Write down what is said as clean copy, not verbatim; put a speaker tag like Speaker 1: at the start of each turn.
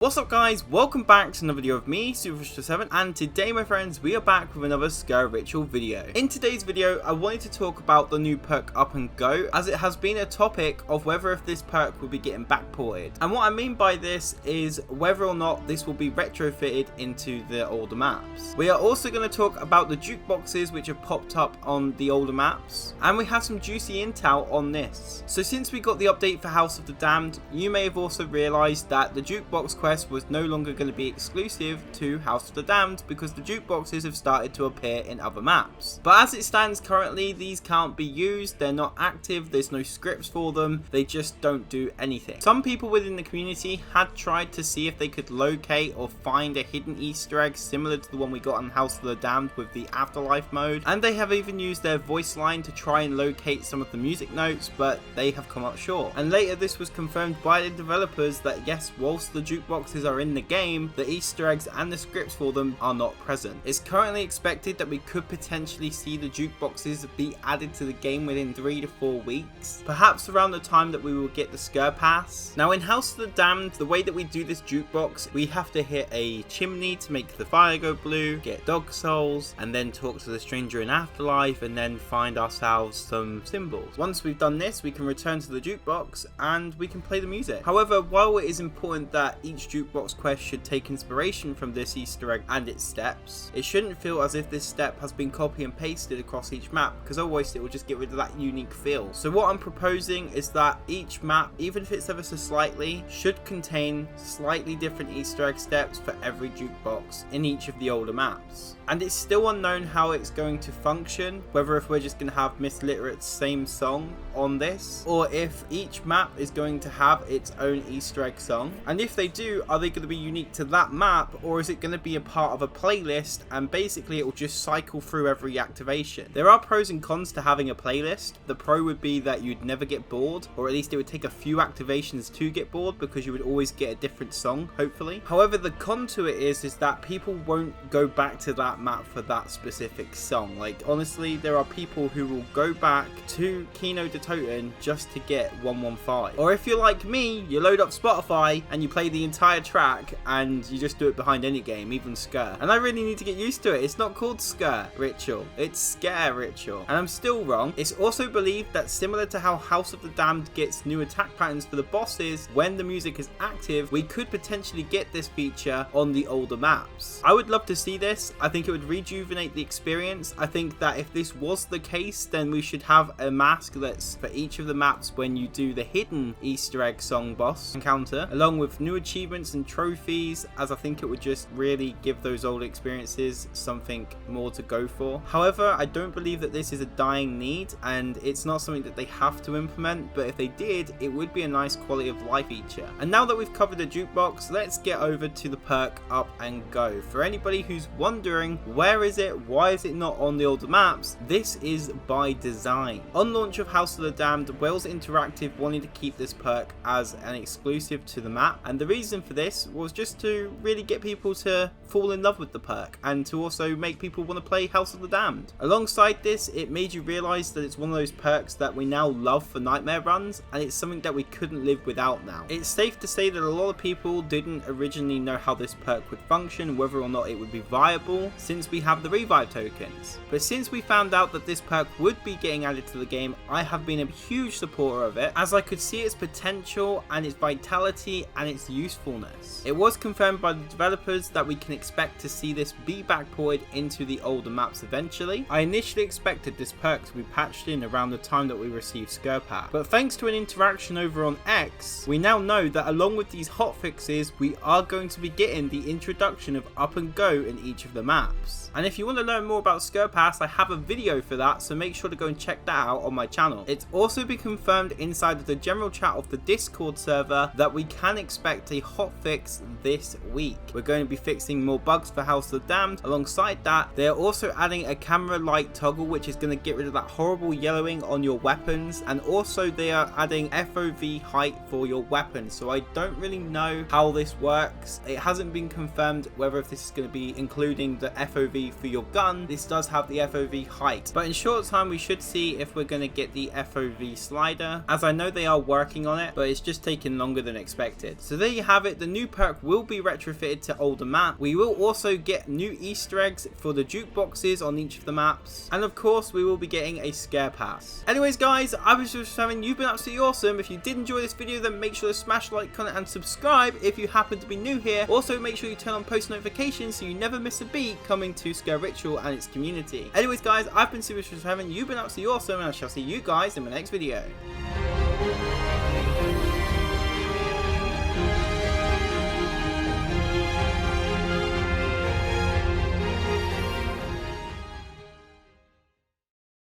Speaker 1: What's up guys, welcome back to another video of me, Super7, and today my friends, we are back with another Sker Ritual video. In today's video, I wanted to talk about the new perk Up and Go, as it has been a topic of whether if this perk will be getting backported. And what I mean by this is whether or not this will be retrofitted into the older maps. We are also going to talk about the jukeboxes which have popped up on the older maps, and we have some juicy intel on this. So since we got the update for House of the Damned, you may have also realised that the jukebox quest was no longer going to be exclusive to House of the Damned because the jukeboxes have started to appear in other maps. But as it stands currently, these can't be used, they're not active, there's no scripts for them, they just don't do anything. Some people within the community had tried to see if they could locate or find a hidden Easter egg similar to the one we got on House of the Damned with the Afterlife mode, and they have even used their voice line to try and locate some of the music notes, but they have come up short. And later this was confirmed by the developers that yes, whilst the jukeboxes are in the game, the Easter eggs and the scripts for them are not present. It's currently expected that we could potentially see the jukeboxes be added to the game within 3 to 4 weeks, perhaps around the time that we will get the Sker Pass. Now in House of the Damned, the way that we do this jukebox, we have to hit a chimney to make the fire go blue, get dog souls, and then talk to the stranger in Afterlife, and then find ourselves some symbols. Once we've done this, we can return to the jukebox and we can play the music. However, while it is important that each jukebox quest should take inspiration from this Easter egg and its steps, it shouldn't feel as if this step has been copy and pasted across each map, because otherwise it will just get rid of that unique feel. So what I'm proposing is that each map, even if it's ever so slightly, should contain slightly different Easter egg steps for every jukebox in each of the older maps. And it's still unknown how it's going to function, whether if we're just going to have Miss Literate's same song on this, or if each map is going to have its own Easter egg song. And if they do, are they going to be unique to that map, or is it going to be a part of a playlist and basically it will just cycle through every activation? There are pros and cons to having a playlist. The pro would be that you'd never get bored, or at least it would take a few activations to get bored because you would always get a different song, hopefully. However, the con to it is that people won't go back to that map for that specific song. Like honestly, there are people who will go back to Kino de Toten just to get 115. Or if you're like me, you load up Spotify and you play the entire track and you just do it behind any game, even Sker. And I really need to get used to it. It's not called Sker Ritual, it's Sker Ritual. And I'm still wrong. It's also believed that similar to how House of the Damned gets new attack patterns for the bosses when the music is active, we could potentially get this feature on the older maps. I would love to see this. I think it would rejuvenate the experience. I think that if this was the case, then we should have a mask that's for each of the maps when you do the hidden Easter egg song boss encounter, along with new achievements and trophies, as I think it would just really give those old experiences something more to go for. However, I don't believe that this is a dying need, and it's not something that they have to implement, but if they did, it would be a nice quality of life feature. And now that we've covered the jukebox, let's get over to the perk Up and Go. For anybody who's wondering, where is it? Why is it not on the older maps? This is by design. On launch of House of the Damned, Wales Interactive wanted to keep this perk as an exclusive to the map, and the reason for this was just to really get people to fall in love with the perk and to also make people want to play House of the Damned. Alongside this, it made you realise that it's one of those perks that we now love for nightmare runs, and it's something that we couldn't live without now. It's safe to say that a lot of people didn't originally know how this perk would function, whether or not it would be viable, since we have the revive tokens. But since we found out that this perk would be getting added to the game, I have been a huge supporter of it, as I could see its potential and its vitality and its usefulness. It was confirmed by the developers that we can expect to see this be backported into the older maps eventually. I initially expected this perk to be patched in around the time that we received Sker Pass, but thanks to an interaction over on X, we now know that along with these hotfixes, we are going to be getting the introduction of Up and Go in each of the maps. And if you want to learn more about Sker Pass, I have a video for that, so make sure to go and check that out on my channel. It's also been confirmed inside of the general chat of the Discord server that we can expect a hotfix this week. We're going to be fixing more bugs for House of the Damned. Alongside that, they're also adding a camera light toggle, which is going to get rid of that horrible yellowing on your weapons, and also they are adding FOV height for your weapons. So I don't really know how this works. It hasn't been confirmed whether if this is going to be including the FOV for your gun. This does have the FOV height, but in short time we should see if we're going to get the FOV slider, as I know they are working on it, but it's just taking longer than expected. So there you have it. it, the new perk will be retrofitted to older maps. We will also get new Easter eggs for the jukeboxes on each of the maps, and of course we will be getting a Sker Pass. Anyways guys, I was just having, you've been absolutely awesome. If you did enjoy this video, then make sure to smash like, comment and subscribe if you happen to be new here. Also make sure you turn on post notifications so you never miss a beat coming to Sker Ritual and its community. Anyways guys, I've been Super7, you've been absolutely awesome, and I shall see you guys in my next video.